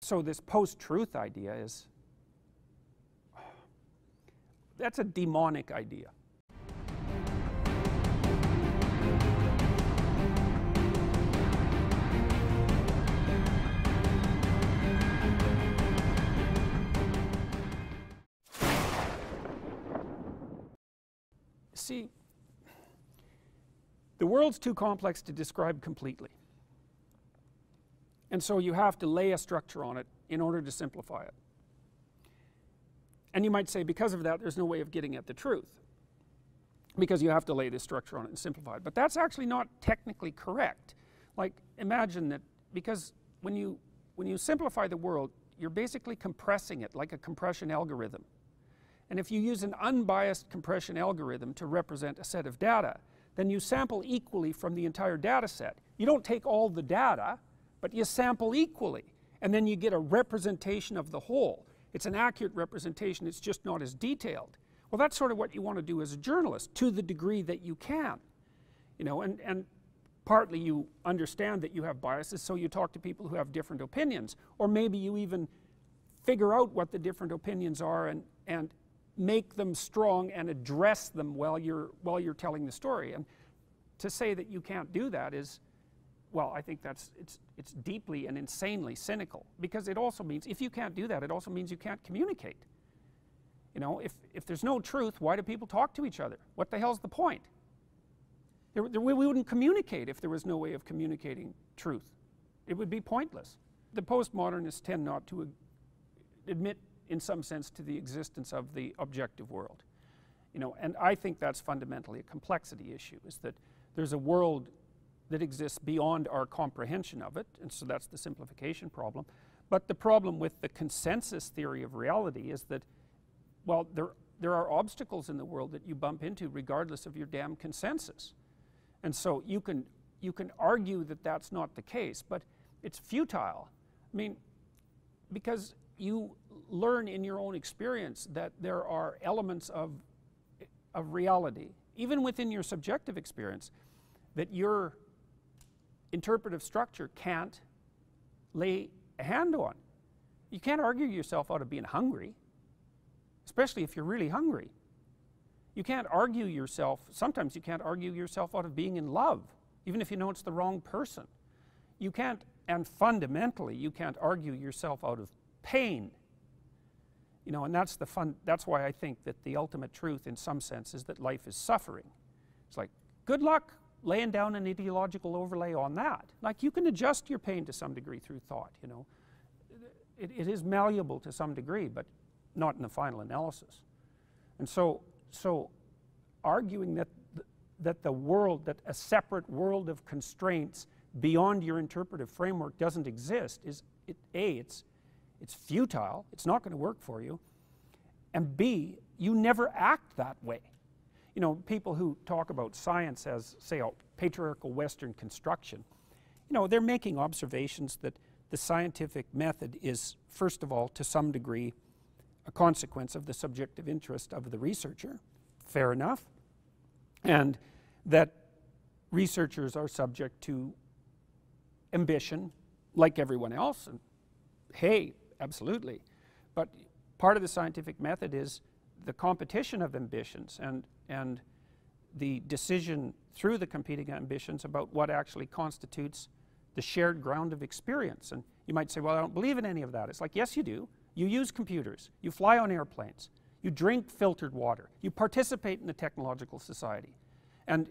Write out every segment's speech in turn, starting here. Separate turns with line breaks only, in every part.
So this post-truth idea is, that's a demonic idea. See, the world's too complex to describe completely. And so you have to lay a structure on it in order to simplify it. And you might say because of that there's no way of getting at the truth, because you have to lay this structure on it and simplify it. But that's actually not technically correct. Like, imagine that, because when you simplify the world, you're basically compressing it like a compression algorithm. And if you use an unbiased compression algorithm to represent a set of data, then you sample equally from the entire data set. You don't take all the data, but you sample equally, and then you get a representation of the whole. It's an accurate representation, it's just not as detailed. Well, that's sort of what you want to do as a journalist, to the degree that you can. You know, and partly you understand that you have biases, so you talk to people who have different opinions, or maybe you even figure out what the different opinions are and make them strong and address them while you're telling the story. And to say that you can't do that is, well, I think it's deeply and insanely cynical, because it also means, if you can't do that, it also means you can't communicate. You know, if there's no truth, why do people talk to each other? What the hell's the point? We wouldn't communicate if there was no way of communicating truth. It would be pointless. The postmodernists tend not to admit, in some sense, to the existence of the objective world. You know, and I think that's fundamentally a complexity issue, is that there's a world that exists beyond our comprehension of it, and so that's the simplification problem. But the problem with the consensus theory of reality is that, well, there are obstacles in the world that you bump into regardless of your damn consensus. And so you can argue that that's not the case, but it's futile. I mean, because you learn in your own experience that there are elements of reality, even within your subjective experience, that your interpretive structure can't lay a hand on. You can't argue yourself out of being hungry, especially if you're really hungry. You can't argue yourself, sometimes you can't argue yourself out of being in love, even if you know it's the wrong person. You can't, and fundamentally, you can't argue yourself out of pain. You know, and that's why I think that the ultimate truth in some sense is that life is suffering. It's like, good luck laying down an ideological overlay on that. Like, you can adjust your pain to some degree through thought, you know. It is malleable to some degree, but not in the final analysis. And so arguing that the world, that a separate world of constraints beyond your interpretive framework doesn't exist is, it's futile, it's not going to work for you, and B, you never act that way. You know, people who talk about science as, say, a patriarchal Western construction, you know, they're making observations that the scientific method is, first of all, to some degree, a consequence of the subjective interest of the researcher. Fair enough. And that researchers are subject to ambition like everyone else, and hey, absolutely. But part of the scientific method is the competition of ambitions and the decision through the competing ambitions about what actually constitutes the shared ground of experience. And you might say, well, I don't believe in any of that. It's like, yes, you do. You use computers, you fly on airplanes, you drink filtered water, you participate in the technological society. And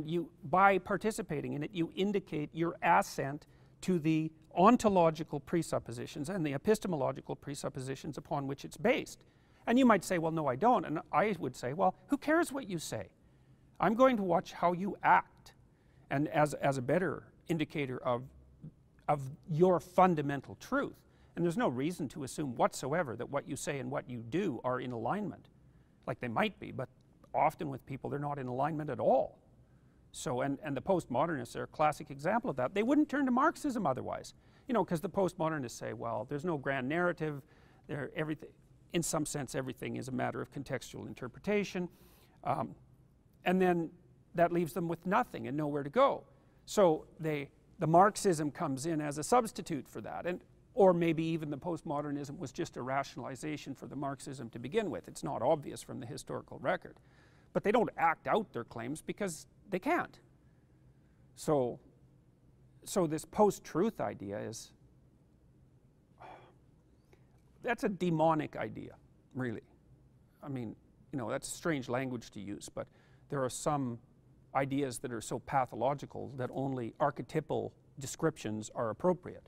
you, by participating in it, you indicate your assent to the ontological presuppositions and the epistemological presuppositions upon which it's based. And you might say, well, no, I don't. And I would say, well, who cares what you say? I'm going to watch how you act, and as a better indicator of your fundamental truth. And there's no reason to assume whatsoever that what you say and what you do are in alignment. Like, they might be, but often with people they're not in alignment at all. So, and the postmodernists are a classic example of that. They wouldn't turn to Marxism otherwise. You know, because the postmodernists say, well, there's no grand narrative, everything, in some sense everything is a matter of contextual interpretation. And then that leaves them with nothing and nowhere to go. So the Marxism comes in as a substitute for that. Or maybe even the postmodernism was just a rationalization for the Marxism to begin with. It's not obvious from the historical record. But they don't act out their claims because they can't. So this post-truth idea is, that's a demonic idea, really. I mean, you know, that's strange language to use, but there are some ideas that are so pathological that only archetypal descriptions are appropriate.